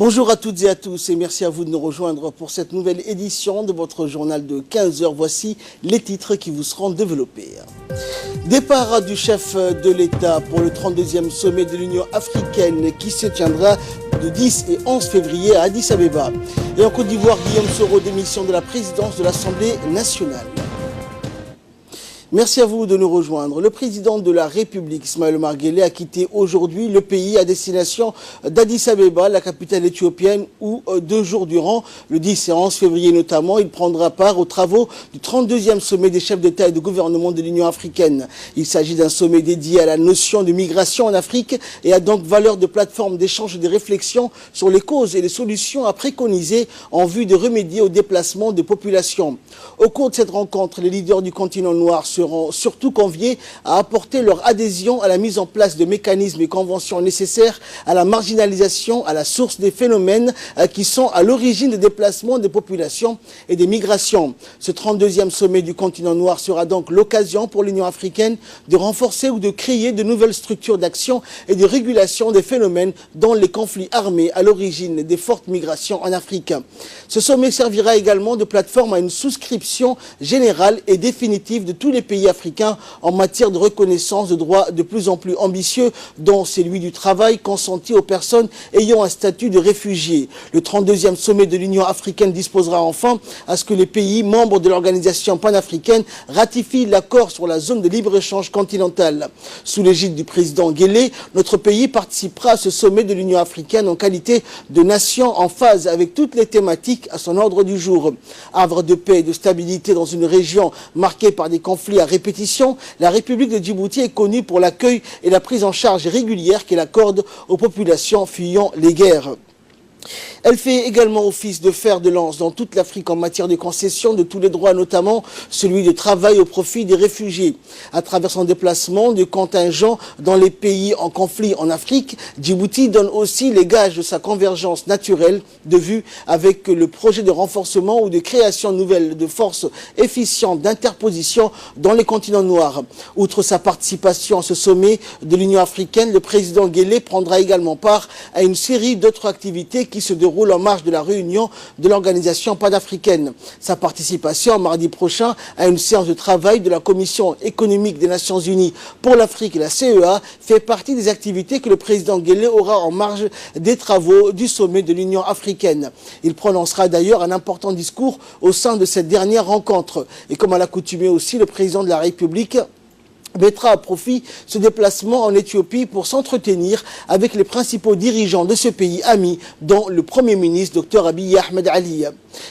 Bonjour à toutes et à tous et merci à vous de nous rejoindre pour cette nouvelle édition de votre journal de 15 h. Voici les titres qui vous seront développés. Départ du chef de l'État pour le 32e sommet de l'Union africaine qui se tiendra de 10 et 11 février à Addis Abeba. Et en Côte d'Ivoire, Guillaume Soro, démission de la présidence de l'Assemblée nationale. Merci à vous de nous rejoindre. Le président de la République, Ismaël Omar Guelleh, a quitté aujourd'hui le pays à destination d'Addis Abeba, la capitale éthiopienne, où 2 jours durant, le 10 et 11 février notamment, il prendra part aux travaux du 32e sommet des chefs d'État et de gouvernement de l'Union africaine. Il s'agit d'un sommet dédié à la notion de migration en Afrique et a donc valeur de plateforme d'échange et de réflexion sur les causes et les solutions à préconiser en vue de remédier au déplacement de populations. Au cours de cette rencontre, les leaders du continent noir seront surtout conviés à apporter leur adhésion à la mise en place de mécanismes et conventions nécessaires à la marginalisation, à la source des phénomènes qui sont à l'origine des déplacements des populations et des migrations. Ce 32e sommet du continent noir sera donc l'occasion pour l'Union africaine de renforcer ou de créer de nouvelles structures d'action et de régulation des phénomènes dont les conflits armés à l'origine des fortes migrations en Afrique. Ce sommet servira également de plateforme à une souscription générale et définitive de tous les pays africains en matière de reconnaissance de droits de plus en plus ambitieux, dont celui du travail consenti aux personnes ayant un statut de réfugiés. Le 32e sommet de l'Union africaine disposera enfin à ce que les pays membres de l'organisation panafricaine ratifient l'accord sur la zone de libre-échange continentale. Sous l'égide du président Guelleh, notre pays participera à ce sommet de l'Union africaine en qualité de nation en phase avec toutes les thématiques à son ordre du jour. Havre de paix et de stabilité dans une région marquée par des conflits à répétition, la République de Djibouti est connue pour l'accueil et la prise en charge régulière qu'elle accorde aux populations fuyant les guerres. Elle fait également office de fer de lance dans toute l'Afrique en matière de concession de tous les droits, notamment celui de travail au profit des réfugiés. À travers son déplacement de contingents dans les pays en conflit en Afrique, Djibouti donne aussi les gages de sa convergence naturelle de vue avec le projet de renforcement ou de création nouvelle de forces efficientes d'interposition dans les continents noirs. Outre sa participation à ce sommet de l'Union africaine, le président Guelleh prendra également part à une série d'autres activités qui se déroulent en marge de la réunion de l'organisation panafricaine. Sa participation mardi prochain à une séance de travail de la Commission économique des Nations Unies pour l'Afrique et la CEA fait partie des activités que le président Guelleh aura en marge des travaux du sommet de l'Union africaine. Il prononcera d'ailleurs un important discours au sein de cette dernière rencontre. Et comme à l'accoutumée aussi, le président de la République mettra à profit ce déplacement en Éthiopie pour s'entretenir avec les principaux dirigeants de ce pays ami, dont le Premier ministre Dr Abiy Ahmed Ali.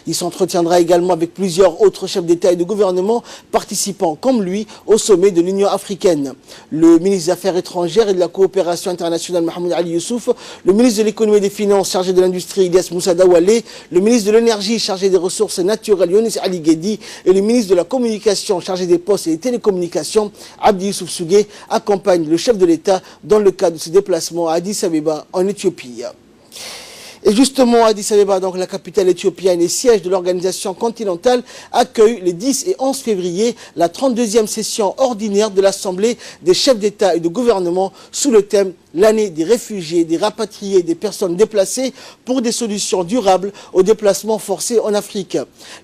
Il s'entretiendra également avec plusieurs autres chefs d'État et de gouvernement participant, comme lui, au sommet de l'Union africaine. Le ministre des Affaires étrangères et de la coopération internationale Mohamed Ali Youssouf, le ministre de l'économie et des finances chargé de l'industrie Ilyas Moussa Dawale, le ministre de l'énergie chargé des ressources naturelles Younis Ali Guedi et le ministre de la communication chargé des postes et des télécommunications Abdi Youssouf Sougé accompagne le chef de l'État dans le cadre de ce déplacement à Addis Abeba en Éthiopie. Et justement, Addis Abeba, donc la capitale éthiopienne et siège de l'organisation continentale, accueille les 10 et 11 février la 32e session ordinaire de l'Assemblée des chefs d'État et de gouvernement sous le thème l'année des réfugiés, des rapatriés, des personnes déplacées pour des solutions durables aux déplacements forcés en Afrique.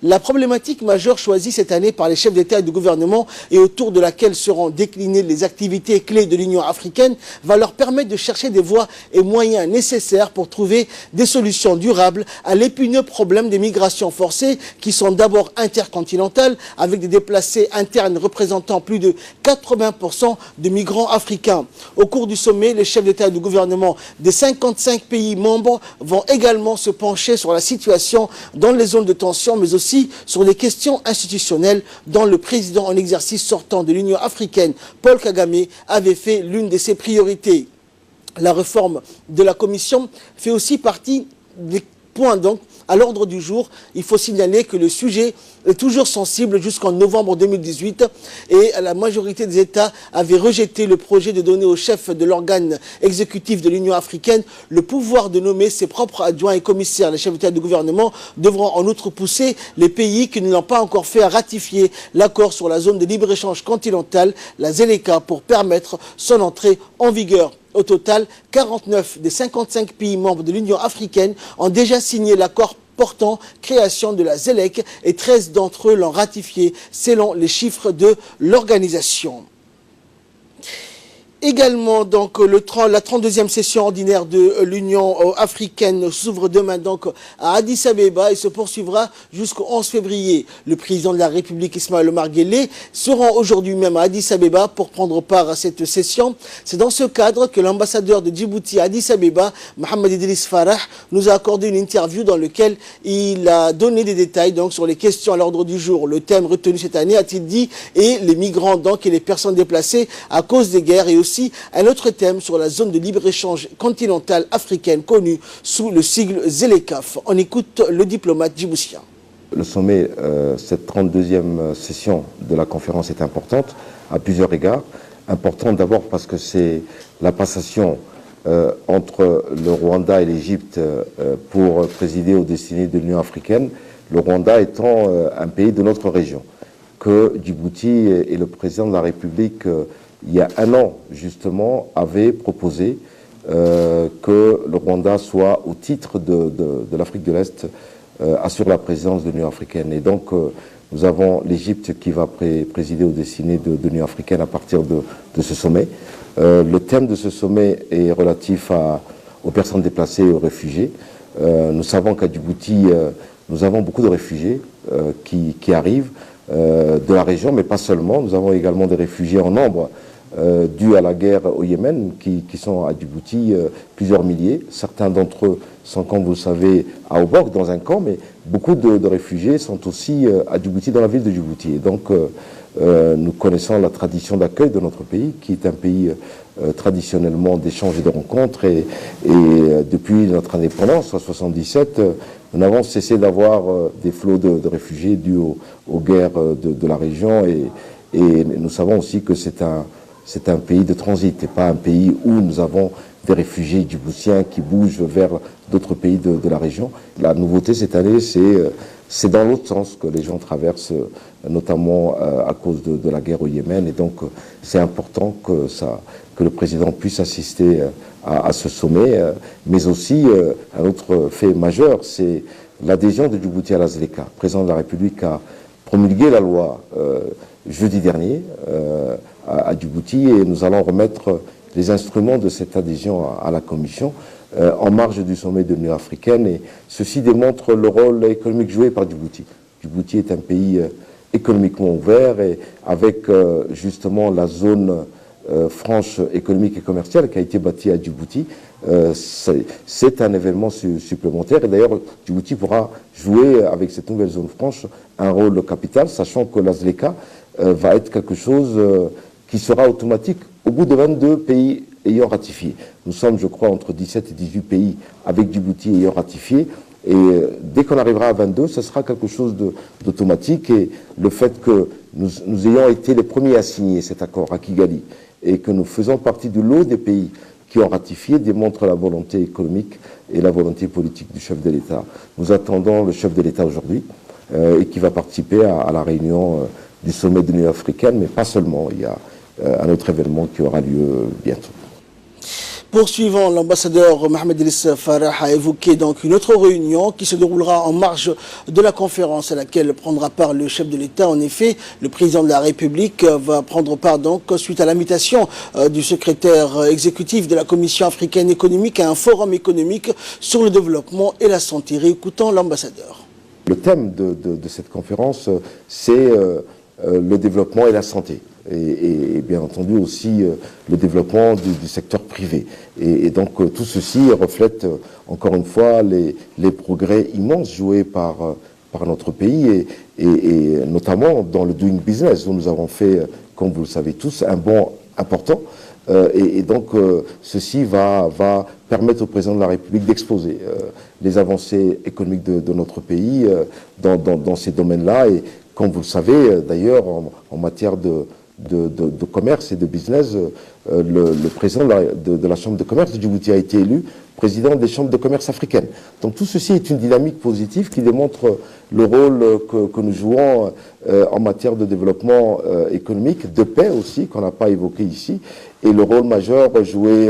La problématique majeure choisie cette année par les chefs d'État et de gouvernement et autour de laquelle seront déclinées les activités clés de l'Union africaine va leur permettre de chercher des voies et moyens nécessaires pour trouver des solutions durables à l'épineux problème des migrations forcées qui sont d'abord intercontinentales avec des déplacés internes représentant plus de 80% de migrants africains. Au cours du sommet, les chefs d'État et de gouvernement des 55 pays membres vont également se pencher sur la situation dans les zones de tension, mais aussi sur les questions institutionnelles dont le président en exercice sortant de l'Union africaine, Paul Kagame, avait fait l'une de ses priorités. La réforme de la Commission fait aussi partie des points donc à l'ordre du jour. Il faut signaler que le sujet est toujours sensible jusqu'en novembre 2018 et la majorité des États avaient rejeté le projet de donner au chef de l'organe exécutif de l'Union africaine le pouvoir de nommer ses propres adjoints et commissaires. Les chefs d'État et de gouvernement devront en outre pousser les pays qui ne l'ont pas encore fait à ratifier l'accord sur la zone de libre-échange continentale, la ZLECA, pour permettre son entrée en vigueur. Au total, 49 des 55 pays membres de l'Union africaine ont déjà signé l'accord portant création de la ZLEC et 13 d'entre eux l'ont ratifié selon les chiffres de l'organisation. Également, donc, la 32e session ordinaire de l'Union africaine s'ouvre demain donc à Addis Abeba et se poursuivra jusqu'au 11 février. Le président de la République, Ismaël Omar Guelleh, se rend aujourd'hui même à Addis Abeba pour prendre part à cette session. C'est dans ce cadre que l'ambassadeur de Djibouti à Addis Abeba, Mohamed Idriss Farah, nous a accordé une interview dans laquelle il a donné des détails donc, sur les questions à l'ordre du jour. Le thème retenu cette année, a-t-il dit, est les migrants donc, et les personnes déplacées à cause des guerres et aussi un autre thème sur la zone de libre-échange continentale africaine connue sous le sigle ZLECAf. On écoute le diplomate djiboutien. Le sommet, cette 32e session de la conférence est importante à plusieurs égards. Importante d'abord parce que c'est la passation entre le Rwanda et l'Égypte pour présider aux destinées de l'Union africaine, le Rwanda étant un pays de notre région, que Djibouti et le président de la République il y a un an, justement, avait proposé que le Rwanda soit, au titre de l'Afrique de l'Est, assure la présidence de l'Union africaine. Et donc, nous avons l'Égypte qui va présider aux destinées de l'Union africaine à partir de ce sommet. Le thème de ce sommet est relatif aux personnes déplacées et aux réfugiés. Nous savons qu'à Djibouti, nous avons beaucoup de réfugiés qui arrivent de la région, mais pas seulement. Nous avons également des réfugiés en nombre dus à la guerre au Yémen, qui sont à Djibouti, plusieurs milliers. Certains d'entre eux sont, comme vous le savez, à Obok, dans un camp, mais beaucoup de réfugiés sont aussi à Djibouti, dans la ville de Djibouti. Et donc, nous connaissons la tradition d'accueil de notre pays, qui est un pays traditionnellement d'échanges et de rencontres. Et depuis notre indépendance, en 1977, nous n'avons cessé d'avoir des flots de réfugiés dus aux guerres de la région. Et nous savons aussi que c'est un pays de transit et pas un pays où nous avons des réfugiés djiboutiens qui bougent vers d'autres pays de la région. La nouveauté cette année, c'est dans l'autre sens que les gens traversent, notamment à cause de la guerre au Yémen. Et donc, c'est important que le président puisse assister à ce sommet. Mais aussi, un autre fait majeur, c'est l'adhésion de Djibouti à la ZLECA. Le président de la République a promulgué la loi jeudi dernier à Djibouti et nous allons remettre les instruments de cette adhésion à la Commission en marge du sommet de l'Union africaine. Et ceci démontre le rôle économique joué par Djibouti. Djibouti est un pays économiquement ouvert et avec justement la zone franche économique et commerciale qui a été bâtie à Djibouti. C'est un événement supplémentaire et d'ailleurs Djibouti pourra jouer avec cette nouvelle zone franche un rôle capital, sachant que la ZLECA va être quelque chose qui sera automatique au bout de 22 pays ayant ratifié. Nous sommes, je crois, entre 17 et 18 pays avec Djibouti ayant ratifié. Et dès qu'on arrivera à 22, ce sera quelque chose d'automatique. Et le fait que nous ayons été les premiers à signer cet accord à Kigali et que nous faisons partie du lot des pays qui ont ratifié démontre la volonté économique et la volonté politique du chef de l'État. Nous attendons le chef de l'État aujourd'hui et qui va participer à la réunion du sommet de l'Union africaine, mais pas seulement. Il y a un autre événement qui aura lieu bientôt. Poursuivant, l'ambassadeur Mohamed Idriss Farah a évoqué donc une autre réunion qui se déroulera en marge de la conférence à laquelle prendra part le chef de l'État. En effet, le président de la République va prendre part donc suite à l'invitation du secrétaire exécutif de la Commission africaine économique à un forum économique sur le développement et la santé. Réécoutons l'ambassadeur. Le thème de cette conférence, c'est le développement et la santé. Et bien entendu aussi le développement du secteur privé. Et donc tout ceci reflète encore une fois les progrès immenses joués par notre pays et notamment dans le doing business où nous avons fait, comme vous le savez tous, un bond important. Et donc ceci va permettre au président de la République d'exposer les avancées économiques de notre pays dans ces domaines-là. Et comme vous le savez d'ailleurs, en matière de de commerce et de business. Le président de la Chambre de commerce de Djibouti a été élu président des chambres de commerce africaines. Donc tout ceci est une dynamique positive qui démontre le rôle que nous jouons en matière de développement économique, de paix aussi, qu'on n'a pas évoqué ici, et le rôle majeur joué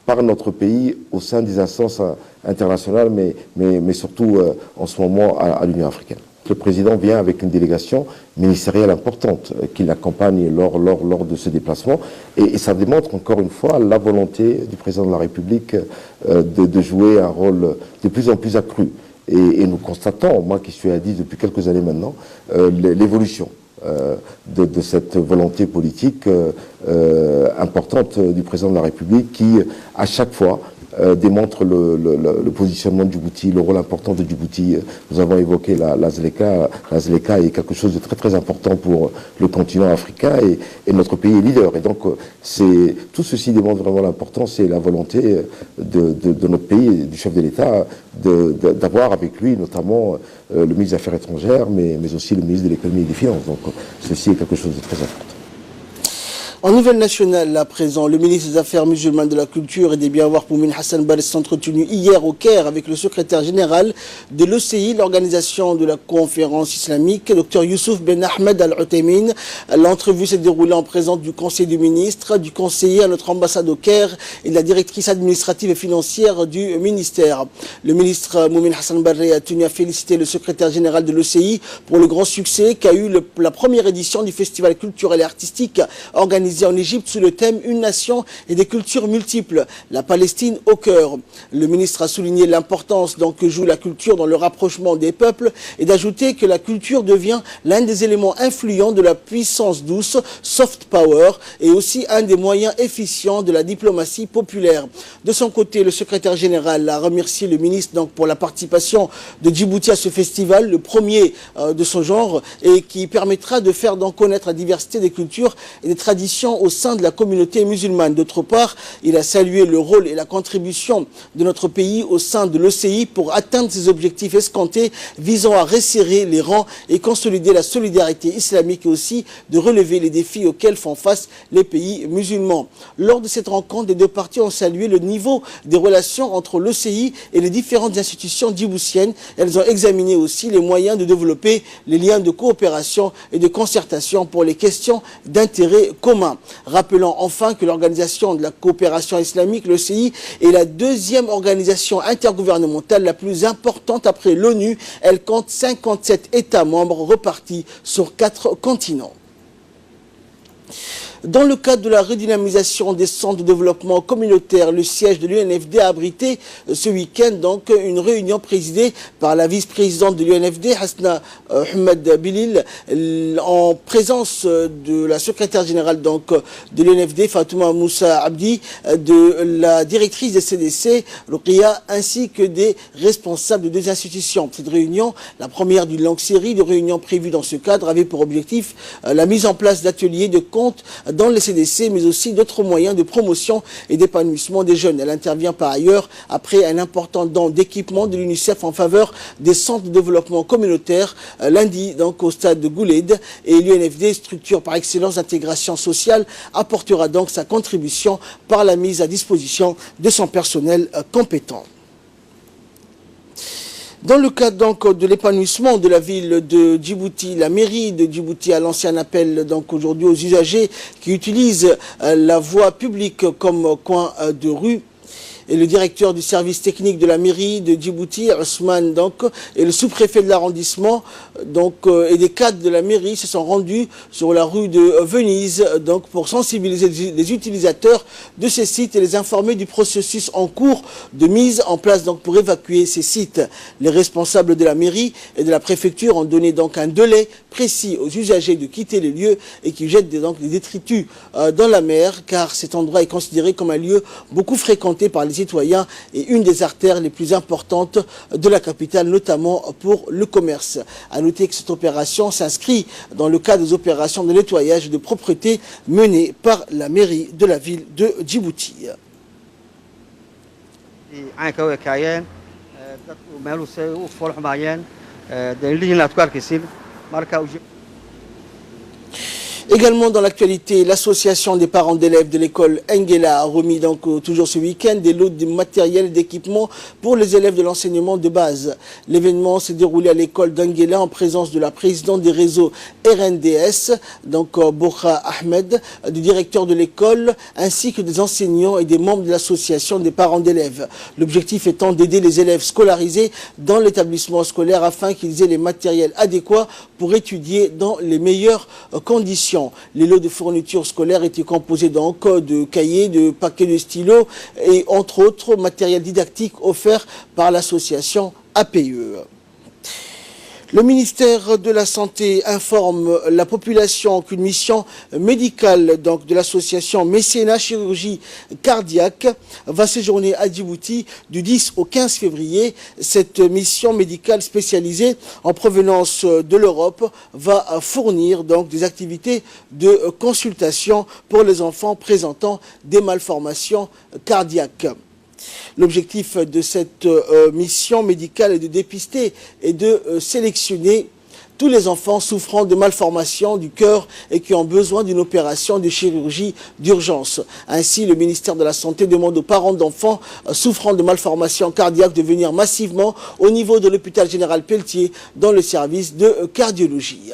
par notre pays au sein des instances internationales, mais surtout en ce moment à l'Union africaine. Le président vient avec une délégation ministérielle importante qui l'accompagne lors de ce déplacement et ça démontre encore une fois la volonté du président de la République de jouer un rôle de plus en plus accru. Et nous constatons, moi qui suis à Addis depuis quelques années maintenant, l'évolution de cette volonté politique importante du président de la République qui, à chaque fois, démontre le positionnement de Djibouti, le rôle important de Djibouti. Nous avons évoqué la ZLECA. La ZLECA est quelque chose de très très important pour le continent africain et notre pays est leader. Et donc tout ceci démontre vraiment l'importance et la volonté de notre pays et du chef de l'État d'avoir avec lui notamment le ministre des Affaires étrangères, mais aussi le ministre de l'Économie et des Finances. Donc ceci est quelque chose de très important. En nouvelle nationale, à présent, le ministre des Affaires musulmanes, de la Culture et des Biens-voir, Moumin Hassan Barre, s'est entretenu hier au Caire avec le secrétaire général de l'OCI, l'organisation de la conférence islamique, Dr Youssouf Ben Ahmed Al-Uthaymin. L'entrevue s'est déroulée en présence du conseiller du ministre, du conseiller à notre ambassade au Caire et de la directrice administrative et financière du ministère. Le ministre Moumin Hassan Barre a tenu à féliciter le secrétaire général de l'OCI pour le grand succès qu'a eu la première édition du festival culturel et artistique organisé en Égypte sous le thème « Une nation et des cultures multiples, la Palestine au cœur ». Le ministre a souligné l'importance que joue la culture dans le rapprochement des peuples et d'ajouter que la culture devient l'un des éléments influents de la puissance douce, soft power, et aussi un des moyens efficients de la diplomatie populaire. De son côté, le secrétaire général a remercié le ministre pour la participation de Djibouti à ce festival, le premier de son genre, et qui permettra de faire connaître la diversité des cultures et des traditions au sein de la communauté musulmane. D'autre part, il a salué le rôle et la contribution de notre pays au sein de l'OCI pour atteindre ses objectifs escomptés visant à resserrer les rangs et consolider la solidarité islamique et aussi de relever les défis auxquels font face les pays musulmans. Lors de cette rencontre, les deux parties ont salué le niveau des relations entre l'OCI et les différentes institutions djiboutiennes. Elles ont examiné aussi les moyens de développer les liens de coopération et de concertation pour les questions d'intérêt commun. Rappelant enfin que l'Organisation de la coopération islamique, l'OCI, est la deuxième organisation intergouvernementale la plus importante après l'ONU. Elle compte 57 États membres repartis sur 4 continents. Dans le cadre de la redynamisation des centres de développement communautaire, le siège de l'UNFD a abrité ce week-end une réunion présidée par la vice-présidente de l'UNFD, Hasna Ahmed Bilil, en présence de la secrétaire générale de l'UNFD, Fatouma Moussa Abdi, de la directrice des CDC, Ruqia, ainsi que des responsables de deux institutions. Cette réunion, la première d'une longue série de réunions prévues dans ce cadre, avait pour objectif la mise en place d'ateliers de compte dans les CDC, mais aussi d'autres moyens de promotion et d'épanouissement des jeunes. Elle intervient par ailleurs après un important don d'équipement de l'UNICEF en faveur des centres de développement communautaire lundi au stade de Gouled, et l'UNFD, structure par excellence d'intégration sociale, apportera sa contribution par la mise à disposition de son personnel compétent. Dans le cadre de l'épanouissement de la ville de Djibouti, la mairie de Djibouti a lancé un appel aujourd'hui aux usagers qui utilisent la voie publique comme coin de rue. Et le directeur du service technique de la mairie de Djibouti, Ousmane, et le sous-préfet de l'arrondissement, et des cadres de la mairie se sont rendus sur la rue de Venise, pour sensibiliser les utilisateurs de ces sites et les informer du processus en cours de mise en place pour évacuer ces sites. Les responsables de la mairie et de la préfecture ont donné un délai précis aux usagers de quitter les lieux et qui jettent des détritus dans la mer, car cet endroit est considéré comme un lieu beaucoup fréquenté par les citoyens et une des artères les plus importantes de la capitale, notamment pour le commerce. À noter que cette opération s'inscrit dans le cadre des opérations de nettoyage de propreté menées par la mairie de la ville de Djibouti. Également dans l'actualité, l'association des parents d'élèves de l'école Engela a remis donc toujours ce week-end des lots de matériel et d'équipement pour les élèves de l'enseignement de base. L'événement s'est déroulé à l'école d'Engela en présence de la présidente des réseaux RNDS, donc Bokha Ahmed, du directeur de l'école, ainsi que des enseignants et des membres de l'association des parents d'élèves. L'objectif étant d'aider les élèves scolarisés dans l'établissement scolaire afin qu'ils aient les matériels adéquats pour étudier dans les meilleures conditions. Les lots de fournitures scolaires étaient composés donc de cahiers, de paquets de stylos et entre autres matériel didactique offert par l'association APE. Le ministère de la Santé informe la population qu'une mission médicale donc, de l'association Mécénat Chirurgie Cardiaque va séjourner à Djibouti du 10 au 15 février. Cette mission médicale spécialisée en provenance de l'Europe va fournir donc, des activités de consultation pour les enfants présentant des malformations cardiaques. L'objectif de cette mission médicale est de dépister et de sélectionner tous les enfants souffrant de malformations du cœur et qui ont besoin d'une opération de chirurgie d'urgence. Ainsi, le ministère de la Santé demande aux parents d'enfants souffrant de malformations cardiaques de venir massivement au niveau de l'hôpital général Pelletier dans le service de cardiologie.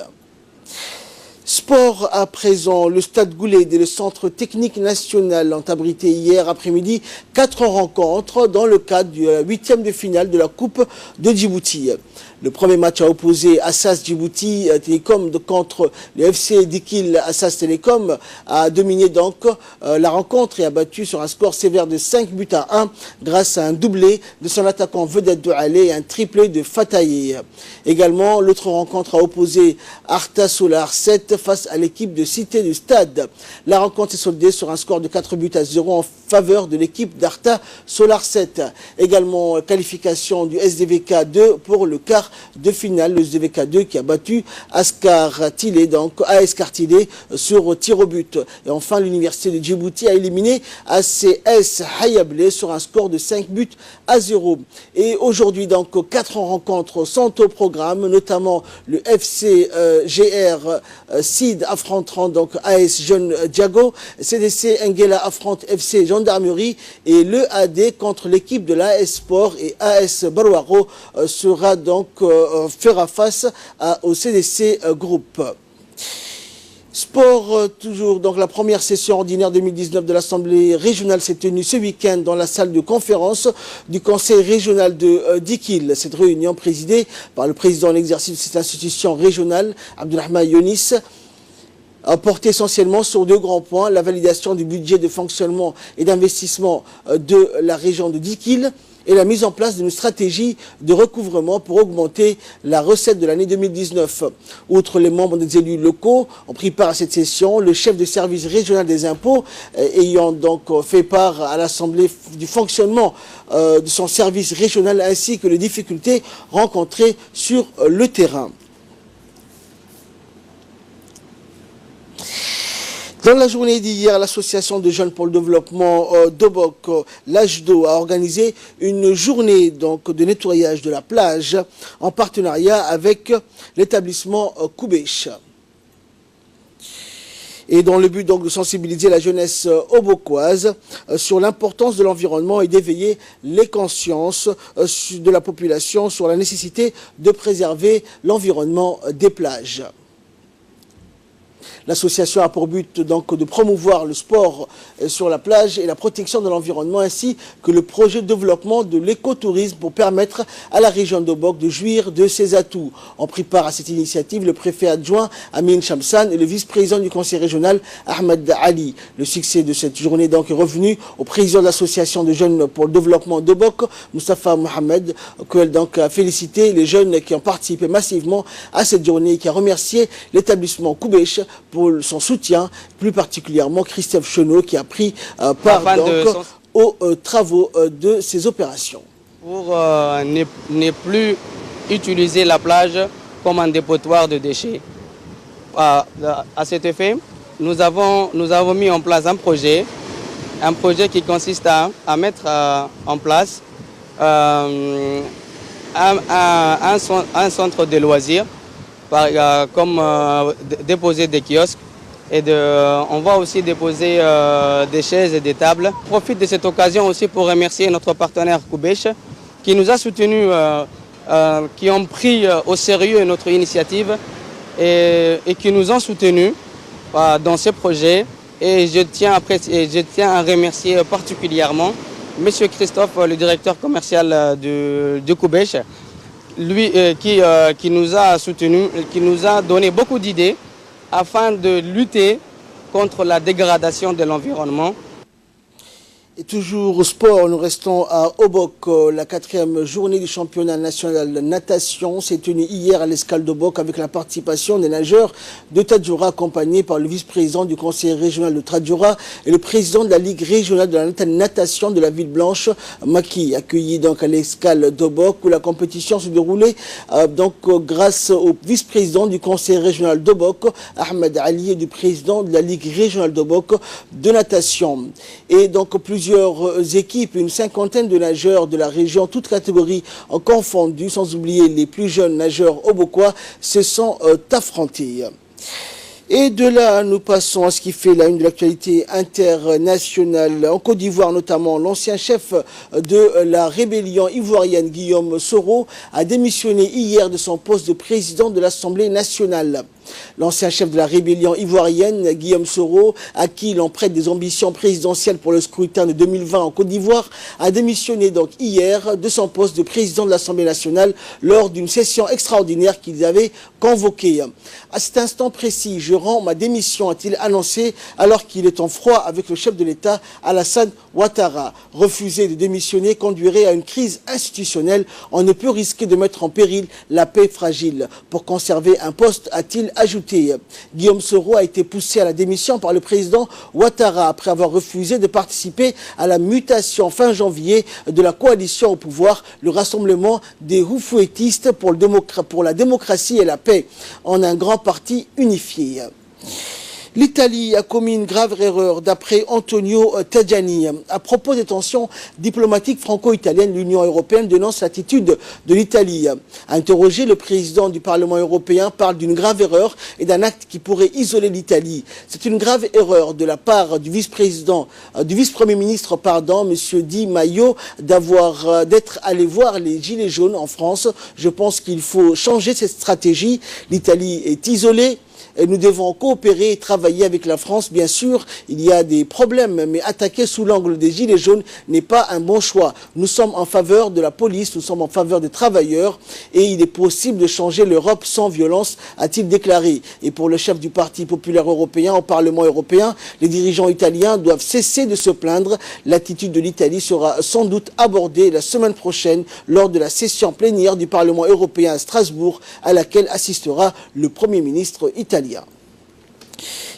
Sport à présent, le Stade Goulet et le Centre technique national ont abrité hier après-midi 4 rencontres dans le cadre du 8e de finale de la Coupe de Djibouti. Le premier match a opposé Assas Djibouti Télécom contre le FC Dikil Assas Télécom a dominé donc la rencontre et a battu sur un score sévère de 5-1 grâce à un doublé de son attaquant vedette de Allé et un triplé de Fataye. Également, l'autre rencontre a opposé Arta Solar 7 face à l'équipe de Cité du Stade. La rencontre s'est soldée sur un score de 4-0 en faveur de l'équipe d'Arta Solar 7. Également, qualification du SDVK 2 pour le quart de finale, le SDVK 2 qui a battu Askar Tilé, donc AS Tilé sur tir au but. Et enfin, l'université de Djibouti a éliminé ACS Hayablé sur un score de 5-0. Et aujourd'hui, donc, 4 rencontres sont au programme, notamment le FC GR SID affrontant donc AS Jeune Diago, CDC Engela affronte FC Gendarmerie et le AD contre l'équipe de l'AS Sport et AS Barouaro sera donc fera face au CDC Group. Sport toujours, donc la première session ordinaire 2019 de l'Assemblée régionale s'est tenue ce week-end dans la salle de conférence du Conseil régional de Dikil. Cette réunion présidée par le président en exercice de cette institution régionale, Abdulrahman Yonis, a porté essentiellement sur 2 grands points, la validation du budget de fonctionnement et d'investissement de la région de Dikil et la mise en place d'une stratégie de recouvrement pour augmenter la recette de l'année 2019. Outre les membres des élus locaux ont pris part à cette session, le chef de service régional des impôts ayant donc fait part à l'Assemblée du fonctionnement de son service régional ainsi que les difficultés rencontrées sur le terrain. Dans la journée d'hier, l'association de jeunes pour le développement d'Obok, l'AJDO, a organisé une journée donc, de nettoyage de la plage en partenariat avec l'établissement Koubèche. Et dans le but donc de sensibiliser la jeunesse obokoise sur l'importance de l'environnement et d'éveiller les consciences de la population sur la nécessité de préserver l'environnement des plages. L'association a pour but donc de promouvoir le sport sur la plage et la protection de l'environnement ainsi que le projet de développement de l'écotourisme pour permettre à la région d'Obok de jouir de ses atouts. En prit part à cette initiative le préfet adjoint Amin Shamsan et le vice-président du conseil régional Ahmed Ali. Le succès de cette journée donc est revenu au président de l'association de jeunes pour le développement d'Obok, Moustapha Mohamed, qui donc a félicité les jeunes qui ont participé massivement à cette journée et qui a remercié l'établissement Koubèche pour son soutien, plus particulièrement Christophe Chenot qui a pris part donc, aux travaux de ces opérations. Pour ne plus utiliser la plage comme un dépotoir de déchets. À cet effet, nous avons mis en place un projet qui consiste à mettre en place un centre de loisirs, comme déposer des kiosques Et on va aussi déposer des chaises et des tables. Je profite de cette occasion aussi pour remercier notre partenaire Koubèche qui nous a soutenus, qui ont pris au sérieux notre initiative et qui nous ont soutenus dans ce projet. Et je tiens à remercier particulièrement M. Christophe, le directeur commercial de Koubèche, lui qui nous a soutenus, qui nous a donné beaucoup d'idées afin de lutter contre la dégradation de l'environnement. Et toujours au sport, nous restons à Obok. La 4e journée du championnat national de natation s'est tenue hier à l'escale d'Obok avec la participation des nageurs de Tadjoura accompagnés par le vice-président du conseil régional de Tadjoura et le président de la Ligue régionale de la natation de la ville blanche, Maki, accueilli donc à l'escale d'Obok où la compétition se déroulait grâce au vice-président du conseil régional d'Obok, Ahmed Ali, et du président de la Ligue régionale d'Obok de natation. Et donc plusieurs équipes, une cinquantaine de nageurs de la région, toutes catégories confondues, sans oublier les plus jeunes nageurs obokois, se sont affrontés. Et de là, nous passons à ce qui fait la une de l'actualité internationale. En Côte d'Ivoire, notamment, l'ancien chef de la rébellion ivoirienne, Guillaume Soro, a démissionné hier de son poste de président de l'Assemblée nationale. L'ancien chef de la rébellion ivoirienne, Guillaume Soro, à qui l'on prête des ambitions présidentielles pour le scrutin de 2020 en Côte d'Ivoire, a démissionné donc hier de son poste de président de l'Assemblée nationale lors d'une session extraordinaire qu'ils avaient convoquée. À cet instant précis, je rends ma démission, a-t-il annoncé, alors qu'il est en froid avec le chef de l'État, Alassane Ouattara. Refuser de démissionner conduirait à une crise institutionnelle. On ne peut risquer de mettre en péril la paix fragile. Pour conserver un poste, a-t-il ajouté. Guillaume Soro a été poussé à la démission par le président Ouattara après avoir refusé de participer à la mutation fin janvier de la coalition au pouvoir, le rassemblement des Houfouettistes pour la démocratie et la paix, en un grand parti unifié. L'Italie a commis une grave erreur d'après Antonio Tajani. À propos des tensions diplomatiques franco-italiennes, l'Union européenne dénonce l'attitude de l'Italie. Interrogé, le président du Parlement européen parle d'une grave erreur et d'un acte qui pourrait isoler l'Italie. C'est une grave erreur de la part du vice-premier ministre, M. Di Maio, d'être allé voir les Gilets jaunes en France. Je pense qu'il faut changer cette stratégie. L'Italie est isolée. Et nous devons coopérer et travailler avec la France. Bien sûr, il y a des problèmes, mais attaquer sous l'angle des Gilets jaunes n'est pas un bon choix. Nous sommes en faveur de la police, nous sommes en faveur des travailleurs et il est possible de changer l'Europe sans violence, a-t-il déclaré. Et pour le chef du Parti populaire européen au Parlement européen, les dirigeants italiens doivent cesser de se plaindre. L'attitude de l'Italie sera sans doute abordée la semaine prochaine lors de la session plénière du Parlement européen à Strasbourg, à laquelle assistera le Premier ministre italien.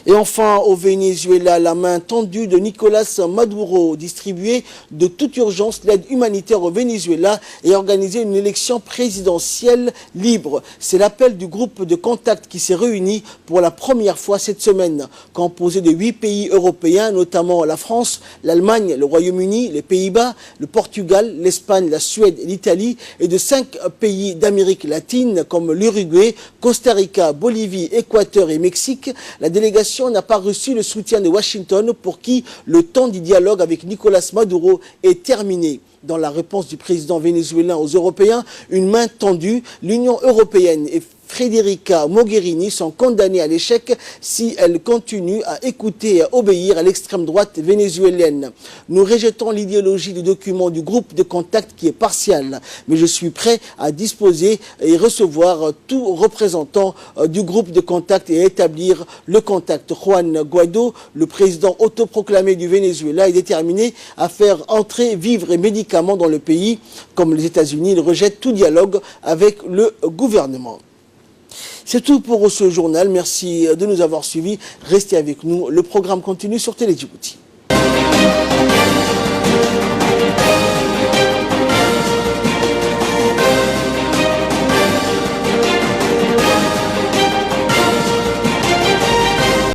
Et enfin, au Venezuela, la main tendue de Nicolas Maduro, distribuer de toute urgence l'aide humanitaire au Venezuela et organiser une élection présidentielle libre. C'est l'appel du groupe de contact qui s'est réuni pour la première fois cette semaine, composé de 8 pays européens, notamment la France, l'Allemagne, le Royaume-Uni, les Pays-Bas, le Portugal, l'Espagne, la Suède et l'Italie, et de 5 pays d'Amérique latine comme l'Uruguay, Costa Rica, Bolivie, Équateur et Mexique. La délégation n'a pas reçu le soutien de Washington pour qui le temps du dialogue avec Nicolas Maduro est terminé. Dans la réponse du président vénézuélien aux Européens, une main tendue, l'Union européenne et Federica Mogherini sont condamnées à l'échec si elles continuent à écouter et à obéir à l'extrême droite vénézuélienne. Nous rejetons l'idéologie du document du groupe de contact qui est partial, mais je suis prêt à disposer et recevoir tout représentant du groupe de contact et à établir le contact. Juan Guaido, le président autoproclamé du Venezuela, est déterminé à faire entrer vivres et médicaments dans le pays. Comme les États-Unis, il rejette tout dialogue avec le gouvernement. C'est tout pour ce journal. Merci de nous avoir suivis. Restez avec nous. Le programme continue sur Télé Djibouti.